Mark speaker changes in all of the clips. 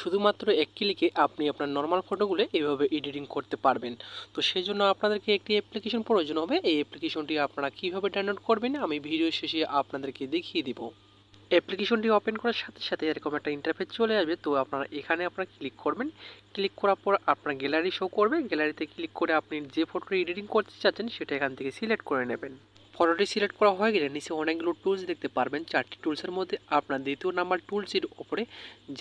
Speaker 1: শুধুমাত্র এক ক্লিকে আপনি আপনার নর্মাল ফটোগুলো এভাবে এডিটিং করতে পারবেন। তো সেই জন্য আপনাদেরকে একটি অ্যাপ্লিকেশন প্রয়োজন হবে। এই অ্যাপ্লিকেশনটি আপনারা কিভাবে ডাউনলোড করবেন আমি ভিডিও শেষে আপনাদেরকে দেখিয়ে দিব। অ্যাপ্লিকেশনটি ওপেন করার সাথে সাথে এরকম একটা ইন্টারফেস চলে আসবে। তো আপনারা এখানে ক্লিক করবেন। ক্লিক করার পর আপনার গ্যালারি শো করবে। গ্যালারিতে ক্লিক করে আপনি যে ফটোটি এডিটিং করতে চাচ্ছেন সেটা এখান থেকে সিলেক্ট করে নেবেন। ফটোটি সিলেক্ট করা হয়ে গেলে নিচে অনেকগুলো টুলস দেখতে পারবেন। 4টি টুলসের মধ্যে আপনার দ্বিতীয় নাম্বার টুলসের উপরে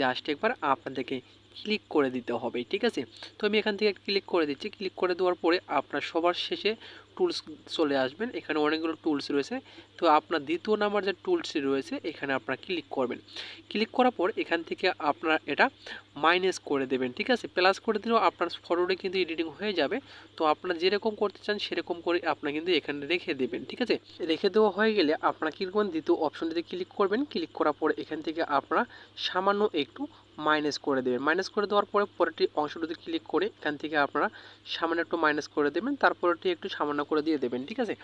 Speaker 1: জাস্ট একবার আপনাদেরকে ক্লিক করে দিতে হবে, ঠিক আছে। তো আমি এখান থেকে ক্লিক করে দিচ্ছি। ক্লিক করে দেওয়ার পরে আপনার সবার শেষে টুলস চলে আসবেন। এখানে অনেকগুলো টুলস রয়েছে। তো আপনার দ্বিতীয় নাম্বার যে টুলসটি রয়েছে এখানে আপনারা ক্লিক করবেন। ক্লিক করার পর এখান থেকে আপনারা এটা মাইনাস করে দেবেন, ঠিক আছে। প্লাস করে দিলেও আপনার ফটোটি কিন্তু এডিটিং হয়ে যাবে। তো আপনারা যেরকম করতে চান সেরকম করে আপনারা কিন্তু এখানে রেখে দেবেন, ঠিক আছে। রেখে দেওয়া হয়ে গেলে আপনারা কী করবেন, দ্বিতীয় অপশনটিতে ক্লিক করবেন। ক্লিক করার পর এখান থেকে আপনারা সামান্য একটু মাইনাস করে দেবেন। মাইনাস করে দেওয়ার পরে পরেরটি অংশটিতে ক্লিক করে এখান থেকে আপনারা সামান্য একটু মাইনাস করে দেবেন, তারপরেটি একটু সামান্য করে দিয়ে দেবেন, ঠিক আছে।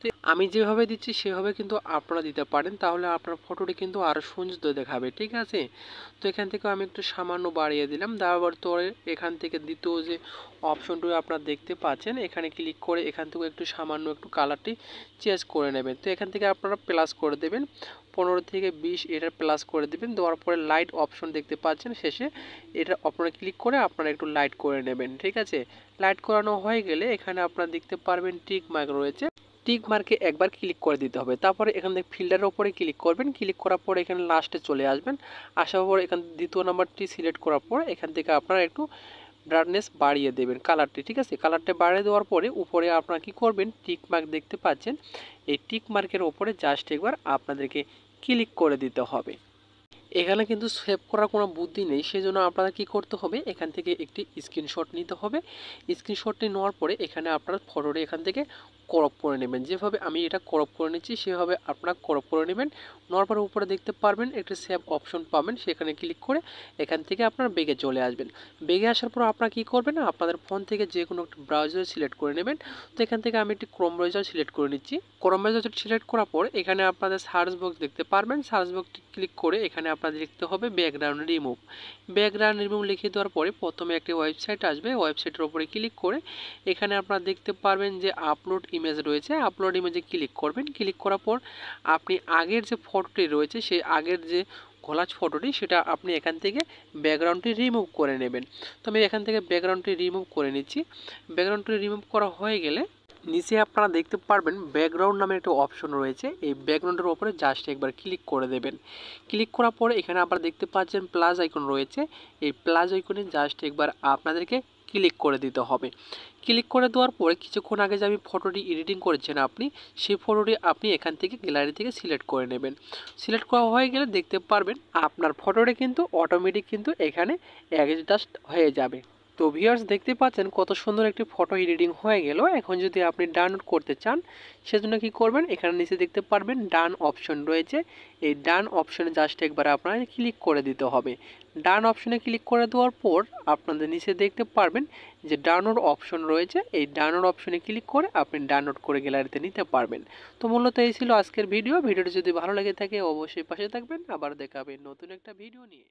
Speaker 1: তো আমি যেভাবে দিচ্ছি সেভাবে কিন্তু আপনারা দিতে পারেন, তাহলে আপনার ফটোটি কিন্তু আরও সুন্দর দেখাবে, ঠিক আছে। তো এখান থেকে আমি একটু সামান্য বাড়িয়ে দিলাম। দেওয়ার পরে এখান থেকে দ্বিতীয় যে অপশনটি আপনারা দেখতে পাচ্ছেন এখানে ক্লিক করে এখান থেকে একটু সামান্য একটু কালারটি চেঞ্জ করে নেবেন। তো এখান থেকে আপনারা প্লাস করে দেবেন, 15 থেকে 20 এটার প্লাস করে দেবেন। দেওয়ার পরে লাইট অপশন দেখতে পাচ্ছেন শেষে, এটা আপনারা ক্লিক করে আপনারা একটু লাইট করে নেবেন, ঠিক আছে। লাইট করানো হয়ে গেলে এখানে আপনারা দেখতে পারবেন টিক মার্ক রয়েছে। টিক মার্কে একবার ক্লিক করে দিতে হবে। তারপরে এখান থেকে ফিল্টারের উপরে ক্লিক করবেন। ক্লিক করার পর এখানে লাস্টে চলে আসবেন। আসার পর এখান দ্বিতীয় নাম্বারটি সিলেক্ট করার পর এখান থেকে আপনারা একটু ব্রাইটনেস বাড়িয়ে দেবেন কালারটি, ঠিক আছে। কালারটা বাড়িয়ে দেওয়ার পরে উপরে আপনারা কি করবেন, টিক মার্ক দেখতে পাচ্ছেন, এই টিক মার্কের ওপরে জাস্ট একবার আপনাদেরকে ক্লিক করে দিতে হবে। এখানে কিন্তু সেভ করার কোনো বুদ্ধি নেই, সেজন্য আপনারা কি করতে হবে, এখান থেকে একটি স্ক্রিনশট নিতে হবে। স্ক্রিনশটটি নেওয়ার পরে এখানে আপনার ফটোটি এখান থেকে ক্রপ করে নেবেন। যেভাবে আমি এটা ক্রপ করে নিচ্ছি সেভাবে আপনারা ক্রপ করে নেবেন। নেওয়ার পরে উপরে দেখতে পারবেন একটি সেভ অপশন পাবেন, সেখানে ক্লিক করে এখান থেকে আপনার বেগে চলে আসবেন। বেগে আসার পর আপনারা কী করবেন, আপনাদের ফোন থেকে যে কোনো একটা ব্রাউজার সিলেক্ট করে নেবেন। তো এখান থেকে আমি একটি ক্রোম ব্রাউজার সিলেক্ট করে নিচ্ছি। ক্রোম ব্রাউজার সিলেক্ট করার পর এখানে আপনাদের সার্চ বক্স দেখতে পারবেন। সার্চ বক্সটি ক্লিক করে এখানে আপনাদের লিখতে হবে ব্যাকগ্রাউন্ড রিমুভ। ব্যাকগ্রাউন্ড রিমুভ লিখে দেওয়ার পরে প্রথমে একটি ওয়েবসাইট আসবে, ওয়েবসাইটের উপরে ক্লিক করে এখানে আপনারা দেখতে পারবেন যে আপলোড ইমেজ রয়েছে, আপলোড ইমেজে ক্লিক করবেন। ক্লিক করার পর আপনি আগের যে ফটোটি রয়েছে সেই আগের যে কোলাজ ফটোটি সেটা আপনি এখান থেকে ব্যাকগ্রাউন্ডটি রিমুভ করে নেবেন। তো আমি এখান থেকে ব্যাকগ্রাউন্ডটি রিমুভ করে নিচ্ছি। ব্যাকগ্রাউন্ডটি রিমুভ করা হয়ে গেলে নিচে আপনারা দেখতে পারবেন ব্যাকগ্রাউন্ড নামে একটা অপশন রয়েছে, এই ব্যাকগ্রাউন্ডের উপরে জাস্ট একবার ক্লিক করে দেবেন। ক্লিক করার পরে এখানে আপনারা দেখতে পাচ্ছেন প্লাস আইকন রয়েছে, এই প্লাস আইকনে জাস্ট একবার আপনাদেরকে ক্লিক করে দিতে হবে। ক্লিক করে দেওয়ার পরে কিছুক্ষণ আগে যে আমি ফটোটি এডিটিং করেছেন আপনি, সেই ফটোটি আপনি এখান থেকে গ্যালারি থেকে সিলেক্ট করে নেবেন। সিলেক্ট করা হয়ে গেলে দেখতে পারবেন আপনার ফটোটি কিন্তু অটোমেটিক কিন্তু এখানে অ্যাডজাস্ট হয়ে যাবে। তো ভিউয়ার্স দেখতে পাচ্ছেন কত সুন্দর একটি ফটো এডিটিং হয়ে গেল। এখন যদি আপনি ডাউনলোড করতে চান সেজন্য কি করবেন, এখানে নিচে দেখতে পারবেন ডান অপশন রয়েছে, এই ডান অপশনে জাস্ট একবার আপনার ক্লিক করে দিতে হবে। ডান অপশনে ক্লিক করে দেওয়ার পর আপনাদের নিচে দেখতে পারবেন যে ডাউনলোড অপশন রয়েছে, এই ডাউনলোড অপশনে ক্লিক করে আপনি ডাউনলোড করে গ্যালারিতে নিতে পারবেন। তো মূলত এই ছিল আজকের ভিডিওটি যদি ভালো লেগে থাকে অবশ্যই পাশে থাকবেন। আবার দেখা হবে নতুন একটা ভিডিও নিয়ে।